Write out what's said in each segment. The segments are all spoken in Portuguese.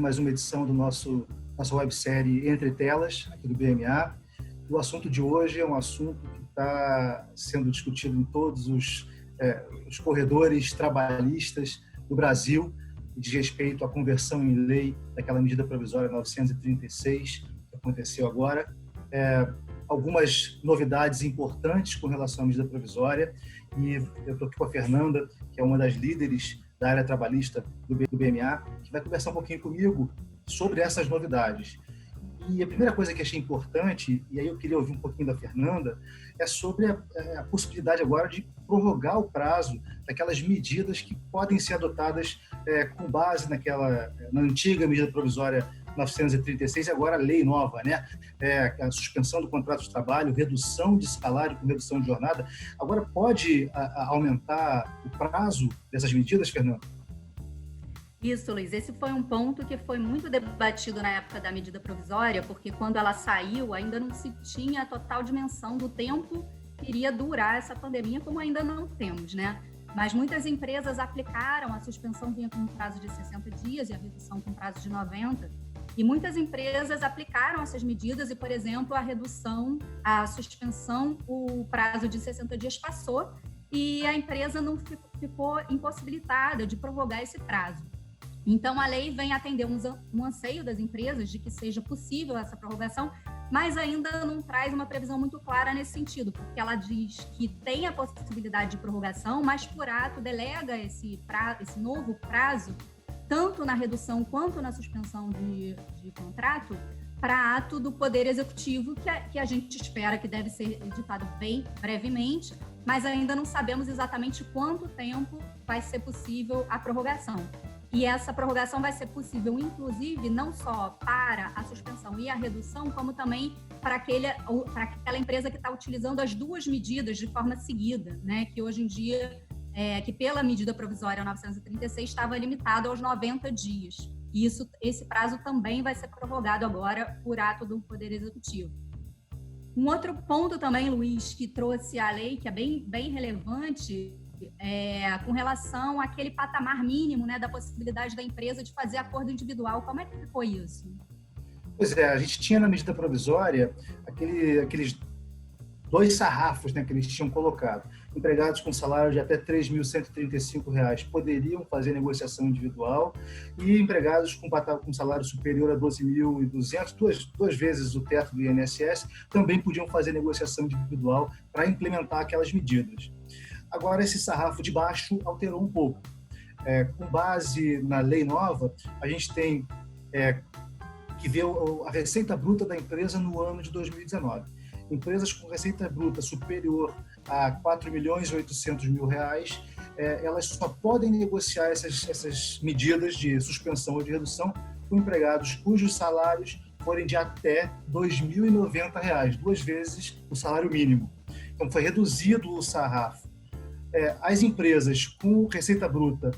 mais uma edição do nossa websérie Entre Telas, aqui do BMA. O assunto de hoje é um assunto que está sendo discutido em todos os corredores trabalhistas do Brasil, diz respeito à conversão em lei daquela medida provisória 936, que aconteceu agora. Algumas novidades importantes com relação à medida provisória, e eu estou aqui com a Fernanda, que é uma das líderes da área trabalhista do BMA, que vai conversar um pouquinho comigo sobre essas novidades. E a primeira coisa que achei importante, e aí eu queria ouvir um pouquinho da Fernanda, é sobre a possibilidade agora de prorrogar o prazo daquelas medidas que podem ser adotadas com base na antiga medida provisória 936 e agora a lei nova, né? A suspensão do contrato de trabalho, redução de salário com redução de jornada. Agora pode aumentar o prazo dessas medidas, Fernanda? Isso, Luiz. Esse foi um ponto que foi muito debatido na época da medida provisória, porque quando ela saiu, ainda não se tinha a total dimensão do tempo que iria durar essa pandemia, como ainda não temos, né? Mas muitas empresas aplicaram, a suspensão vinha com um prazo de 60 dias e a redução com prazo de 90. E muitas empresas aplicaram essas medidas e, por exemplo, a suspensão, o prazo de 60 dias passou e a empresa não ficou impossibilitada de prorrogar esse prazo. Então, a lei vem atender um anseio das empresas de que seja possível essa prorrogação, mas ainda não traz uma previsão muito clara nesse sentido, porque ela diz que tem a possibilidade de prorrogação, mas por ato delega esse novo prazo, tanto na redução quanto na suspensão de contrato, para ato do Poder Executivo, que a gente espera que deve ser editado bem brevemente, mas ainda não sabemos exatamente quanto tempo vai ser possível a prorrogação. E essa prorrogação vai ser possível, inclusive, não só para a suspensão e a redução, como também para aquela empresa que está utilizando as duas medidas de forma seguida, né? Que hoje em dia, que pela medida provisória 936 estava limitado aos 90 dias. E esse prazo também vai ser prorrogado agora por ato do Poder Executivo. Um outro ponto também, Luiz, que trouxe a lei, que é bem relevante, com relação àquele patamar mínimo, né, da possibilidade da empresa de fazer acordo individual. Como é que ficou isso? Pois é, a gente tinha na medida provisória aqueles dois sarrafos, né, que eles tinham colocado. Empregados com salário de até R$ 3.135 poderiam fazer negociação individual e empregados com salário superior a R$ 12.200, duas vezes o teto do INSS, também podiam fazer negociação individual para implementar aquelas medidas. Agora, esse sarrafo de baixo alterou um pouco. Com base na lei nova, a gente tem que ver a receita bruta da empresa no ano de 2019. Empresas com receita bruta superior a R$ 4.800.000, elas só podem negociar essas medidas de suspensão ou de redução com empregados cujos salários forem de até R$ 2.090, duas vezes o salário mínimo. Então, foi reduzido o sarrafo. As empresas com receita bruta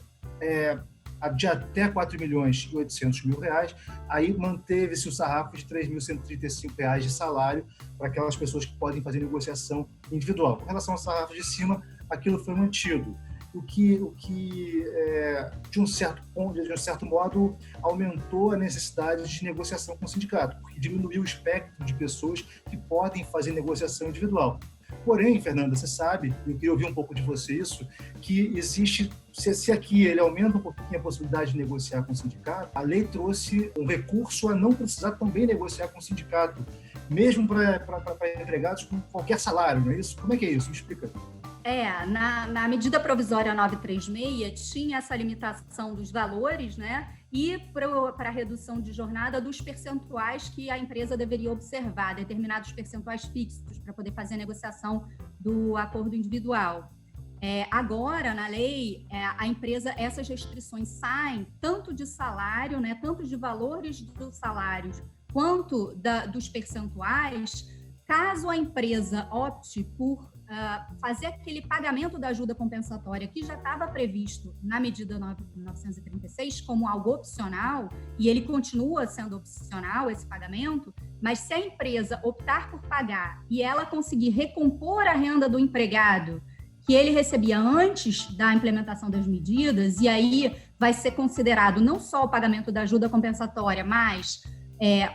de até R$ 4.800.000, aí manteve-se o sarrafo de R$ 3.135 de salário para aquelas pessoas que podem fazer negociação individual. Com relação ao sarrafo de cima, aquilo foi mantido, o que de um certo modo, aumentou a necessidade de negociação com o sindicato, porque diminuiu o espectro de pessoas que podem fazer negociação individual. Porém, Fernanda, você sabe, eu queria ouvir um pouco de você isso, que existe, se aqui ele aumenta um pouquinho a possibilidade de negociar com o sindicato, a lei trouxe um recurso a não precisar também negociar com o sindicato, mesmo para empregados com qualquer salário, não é isso? Como é que é isso? Me explica. Na medida provisória 936 tinha essa limitação dos valores, né? E para a redução de jornada dos percentuais que a empresa deveria observar, determinados percentuais fixos para poder fazer a negociação do acordo individual. Agora, na lei, essas restrições saem tanto de salário, né, tanto de valores dos salários, quanto dos percentuais, caso a empresa opte por fazer aquele pagamento da ajuda compensatória que já estava previsto na medida 936 como algo opcional, e ele continua sendo opcional, esse pagamento, mas se a empresa optar por pagar e ela conseguir recompor a renda do empregado, que ele recebia antes da implementação das medidas, e aí vai ser considerado não só o pagamento da ajuda compensatória, mas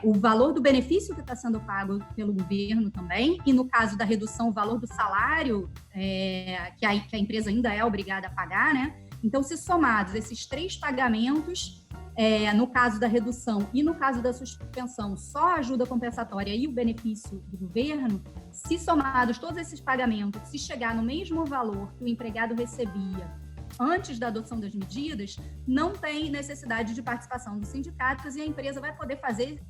o valor do benefício que está sendo pago pelo governo também, e no caso da redução, o valor do salário que a empresa ainda é obrigada a pagar, né? Então, se somados esses 3 pagamentos, no caso da redução e no caso da suspensão, só a ajuda compensatória e o benefício do governo, se somados todos esses pagamentos, se chegar no mesmo valor que o empregado recebia antes da adoção das medidas, não tem necessidade de participação dos sindicatos e a empresa vai poder fazer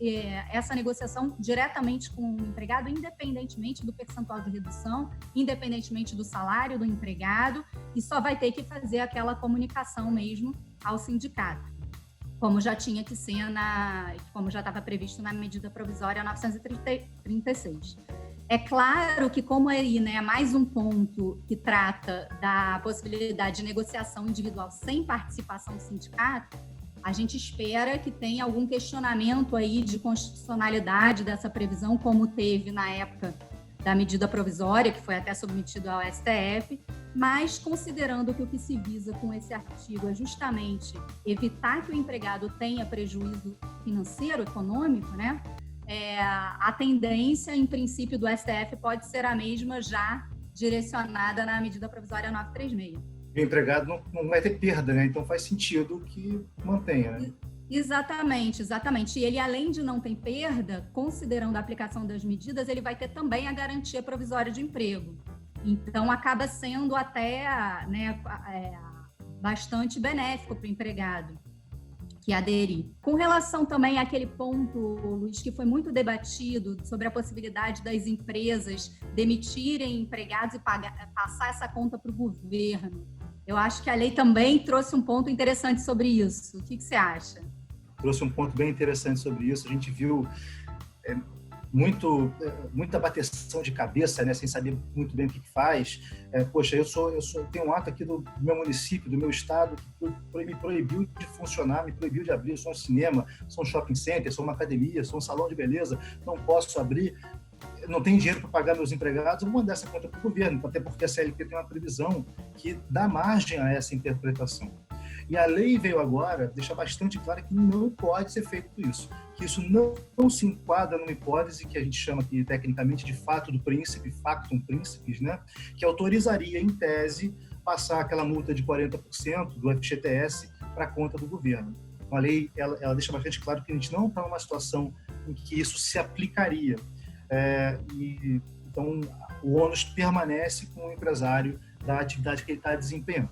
essa negociação diretamente com o empregado, independentemente do percentual de redução, independentemente do salário do empregado, e só vai ter que fazer aquela comunicação mesmo ao sindicato, como já tinha que ser como já estava previsto na medida provisória 936. É claro que, como aí, né, é mais um ponto que trata da possibilidade de negociação individual sem participação do sindicato, a gente espera que tenha algum questionamento aí de constitucionalidade dessa previsão, como teve na época da medida provisória, que foi até submetido ao STF, mas considerando que o que se visa com esse artigo é justamente evitar que o empregado tenha prejuízo financeiro, econômico, né? A tendência, em princípio, do STF pode ser a mesma já direcionada na medida provisória 936. O empregado não vai ter perda, né? Então faz sentido que mantenha, né? Exatamente. E ele, além de não ter perda, considerando a aplicação das medidas, ele vai ter também a garantia provisória de emprego. Então, acaba sendo até bastante benéfico para o empregado que aderir. Com relação também àquele ponto, Luiz, que foi muito debatido sobre a possibilidade das empresas demitirem empregados e passar essa conta para o governo, eu acho que a lei também trouxe um ponto interessante sobre isso. O que você acha? Trouxe um ponto bem interessante sobre isso. A gente viu muita bateção de cabeça, né, sem saber muito bem o que faz. Poxa, eu tenho um ato aqui do meu município, do meu estado, que me proibiu de funcionar, me proibiu de abrir. Eu sou um cinema, sou um shopping center, sou uma academia, sou um salão de beleza, não posso abrir, não tenho dinheiro para pagar meus empregados, eu vou mandar essa conta para o governo, até porque a CLT tem uma previsão que dá margem a essa interpretação. E a lei veio agora deixar bastante claro que não pode ser feito isso, que isso não se enquadra numa hipótese que a gente chama aqui tecnicamente de fato do príncipe, factum principis, né? Que autorizaria, em tese, passar aquela multa de 40% do FGTS para a conta do governo. Então, a lei ela deixa bastante claro que a gente não está numa situação em que isso se aplicaria. Então, o ônus permanece com o empresário da atividade que ele está desempenhando.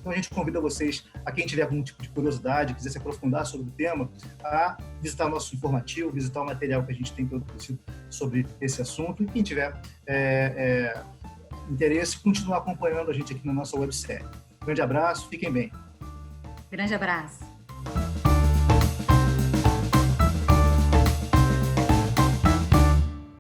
Então, a gente convida vocês, a quem tiver algum tipo de curiosidade, quiser se aprofundar sobre o tema, a visitar o nosso informativo, visitar o material que a gente tem produzido sobre esse assunto, e quem tiver interesse, continuar acompanhando a gente aqui na nossa websérie. Grande abraço, fiquem bem. Grande abraço.